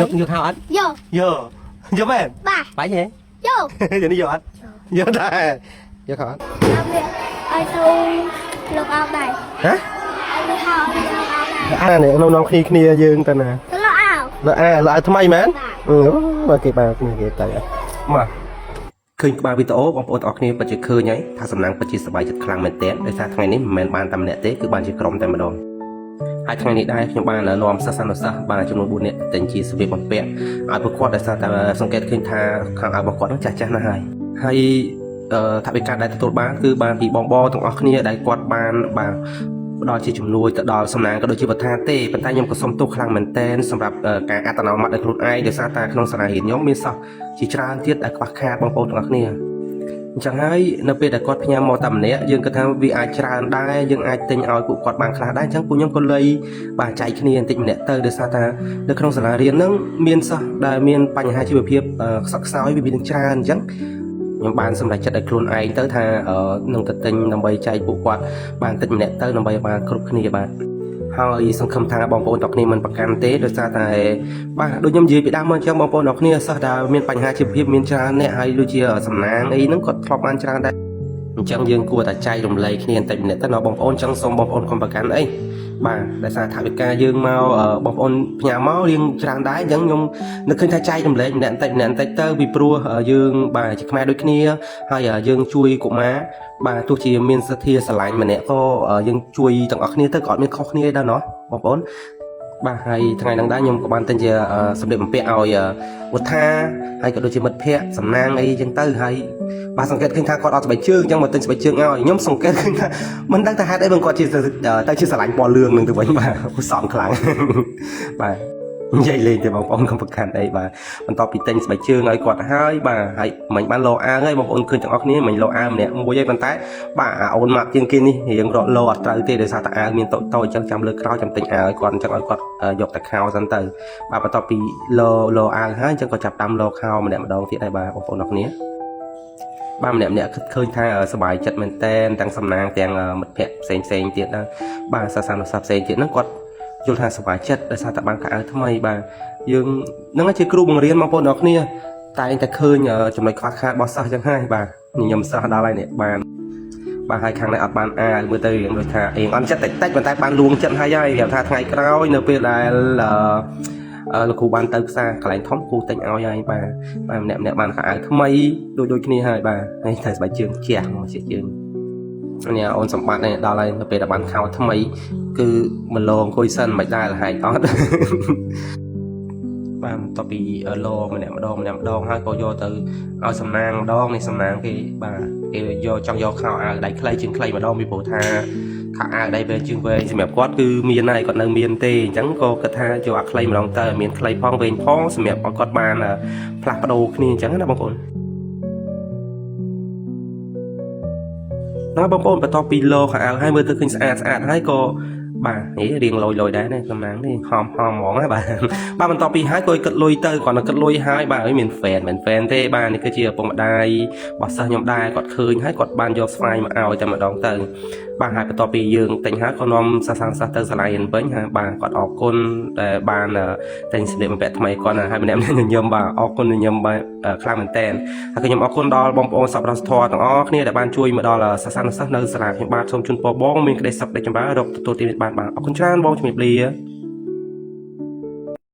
vô thao anh vô mấy phải gì vô giờ đi vô anh vô đây vô khảo ai thâu lục ao này hả ai đi thao này nông khi kia dương tên nè là thay mày mến mà kịp bà kịp tại mà khơi ba video bóng bóng ở kia bật chữ khơi nhảy thà sầm nắng bật chữ sbài chật khlang mệt té để xa ngàyนี้mình bàn tầm nẹt té cứ bàn chữ cromแต่มาดองhai ngàyนี้ได้ខ្ញុំបាននាំសាសនាសាស្ត្របានចំនួន4នាក់តែជាសវិបំពាក់ឲ្យប្រកបដោយសារតែសង្កេតឃើញថាខាងឲ្យប្រកបនឹងចាស់ណាស់ហើយថាវិការដែលទទួលបានគឺបានពីបងទាំងអស់គ្នាដែលគាត់បានផ្ដល់ជាជំនួយទៅដល់សំណាងក៏ដូចជាប្រធានទេប៉ុន្តែខ្ញុំក៏សុំទោសខ្លាំងមែនទែនសម្រាប់ការអត្តនោម័តដោយខ្លួនឯងដោយសារតែក្នុងសាលារៀនខ្ញុំមានសិស្សជាច្រើនទៀតដែលខ្វះខាតបងប្អូនទាំងអស់គ្នាអញ្ចឹងហើយនៅពេលដែលគាត់ផ្ញើមកតែម្នាក់យើងគិតថាវាអាចច្រើនដែរយើងអាចទិញឲ្យពួកគាត់បានខ្លះដែរអញ្ចឹងពួកខ្ញុំក៏លៃបាទចែកគ្នាបន្តិចម្នាក់ទៅដោយសារតែនៅក្នុងសាលារៀនហ្នឹងមានសិស្សដែលមានបញ្ហាជីវភាពខ្សត់ខ្សោយវាមានច្រើនអញ្ចឹងខ្ញុំបានសម្រេចចិត្តឲ្យខ្លួនឯងទៅថានឹងទៅទិញដើម្បីចែកពួកគាត់បានតិចម្នាក់ទៅដើម្បីបានគ្រប់គ្នាបាទហើយសង្ឃឹមថាបងប្អូនទាំងគ្នាមិនប្រកាន់ទេដោយសារតែបាទដូចខ្ញុំនិយាយពីដើមមកអញ្ចឹងបងប្អូនទាំងគ្នាសិស្សដែលមានបញ្ហាជីវភាពមានច្រើនអ្នកហើយដូចជាសំណាងអីហ្នឹងគាត់ធ្លាប់បានច្រើនដែរអញ្ចឹងយើងគួរតែចែករំលែកគ្នាបន្តិចម្នាក់ទៅបងប្អូនអញ្ចឹងសូមបងប្អូនកុំប្រកាន់អីបាទដោយសារថាវិការយើងមកបងប្អូនផ្ញើមករៀងច្រើនដែរអញ្ចឹងខ្ញុំនឹកឃើញថាចែករំលែកម្នាក់បន្តិចទៅពីព្រោះយើងបាទជាខ្មែរដូចគ្នាហើយយើងជួយកុមារបាទទោះជាមានសទ្ធាស្រឡាញ់ម្នាក់ក៏យើងជួយទាំងអស់គ្នាទៅក៏អត់មានខុសគ្នាដែរណោះបងប្អូនបាទហើយថ្ងៃហ្នឹងដែរខ្ញុំក៏បានទិញជាសម្លៀកបំពាក់ឲ្យវុធាហើយក៏ដូចជាមិត្តភ័ក្តិសំណាងអីចឹងទៅហើយបាទសង្កេតឃើញថាគាត់អត់ស្បែកជើងអញ្ចឹងមកទិញស្បែកជើងឲ្យខ្ញុំសង្កេតឃើញថាមិនដឹងថាហេតុអីបើគាត់ជាទៅជាស្រឡាញ់ពណ៌លឿងនឹងទៅវិញបាទសងខ្លាំងបាទនិយាយលេងទេបងប្អូនកុំប្រកាន់អីបាទបន្ទាប់ពីទិញស្បែកជើងឲ្យគាត់ហើយបាទហើយមិនបានលោអាងហើយបងប្អូនឃើញទាំងអស់គ្នាមិនលោអាងម្នាក់មួយឯងប៉ុន្តែបាទអូនម៉ាក់ជាងគេនេះរៀងរត់លោអត់ត្រូវទេដោយសារតែអាវមានតូចអញ្ចឹងចាំលើក្រោយចាំទិញអាវឲ្យគាត់អញ្ចឹងឲ្យគាត់យកតែខោសិនទៅបាទបន្ទាប់ពីលោអាវហើយអញ្ចឹងក៏ចាប់តាមលោខោម្នាក់ម្ដងទៀតដែរបាទបងប្អូនទាំងគ្នាបាទម្នាក់គិតឃើញថាសប្បាយចិត្តមែនតែនទាំងសំណាងទាំងមិត្តភ័ក្តិផ្សេងទៀតដែរបាទសាសនាសាស្ត្រផ្សេងទៀតហ្នឹងគាត់យល់ថាសប្បាយចិត្តដោយសារតែបានខោអាវថ្មីបាទយើងនឹងជាគ្រូបង្រៀនបងប្អូនទាំងគ្នាតែតែឃើញចំណុចខ្វះខាតរបស់សិស្សអញ្ចឹងហើយបាទខ្ញុំសិស្សដល់ហើយនេះបាទហើយខាងនេះអត់បានអាវមើលទៅរៀងដូចថាអត់ចិត្តតិចប៉ុន្តែបានលួងចិត្តហើយគេថាថ្ងៃក្រោយនៅពេលដែលលោកគ្រូបានទៅផ្សារកន្លែងធំគ្រូទិញឲ្យហើយបាទម្នាក់បានខោអាវថ្មីដូចគ្នាហើយបាទហើយតែស្បែកជើងជះមកជាជើងនេះអូនសម្បត្តិនេះដល់ហើយនៅពេលដែលបានខោថ្មីគឺមកលងអង្គុយសិនមិនដែរលហើយអត់បាទបន្ទាប់ពីលោម្នាក់ម្ដងហើយក៏យកទៅឲ្យសំណាងម្ដងនេះសំណាងគេបាទគេយកចង់យកខោអាវដៃខ្លីជាងខ្លីម្ដងពីព្រោះថាខោអាវដៃវែងជាងវែងសម្រាប់គាត់គឺមានហើយគាត់នៅមានទេអញ្ចឹងក៏គិតថាយកអាខ្លីម្ដងទៅមានខ្លីផងវែងផងសម្រាប់គាត់បានផ្លាស់ប្ដូរគ្នាអញ្ចឹងណាបងប្អូនបងប្អូនបន្ទាប់ពីលោខោអាវហើយមើលទៅឃើញស្អាតហើយក៏បាទនេះរៀងលយដែរនេះសំណាងនេះហមហ្មងណាបាទបន្ទាប់ពីហើយក៏គិតលុយទៅគាត់នឹងគិតលុយហើយបាទឲ្យមានហ្វេនទេបាទនេះគឺជាឪពុកម្ដាយរបស់សិស្សខ្ញុំដែរគាត់ឃើញហើយគាត់បានយកស្វាយមកឲ្យតែម្ដងទៅបាទហើយបន្ទាប់ពីយើងទិញហើយក៏នាំសាសាទៅសាលារៀនវិញហើយបាទគាត់អរគុណដែលបានទិញសម្លៀកបំពាក់ថ្មីគាត់ហើយម្នាក់ញញឹមបាទអរគុណញញឹមបាទខ្លាំងមែនតើហើយខ្ញុំអរគុណដល់បងប្អូនសប្បុរសធម៌ទាំងអស់គ្នាដែលបានជួយមកដល់សាសានៅសាលាខ្ញុំបាទសូមជូនពរបងមានក្តីសុខក្តីចម្រើនរកទទួលទានបានអរគុណច្រើនបងជំរាបលា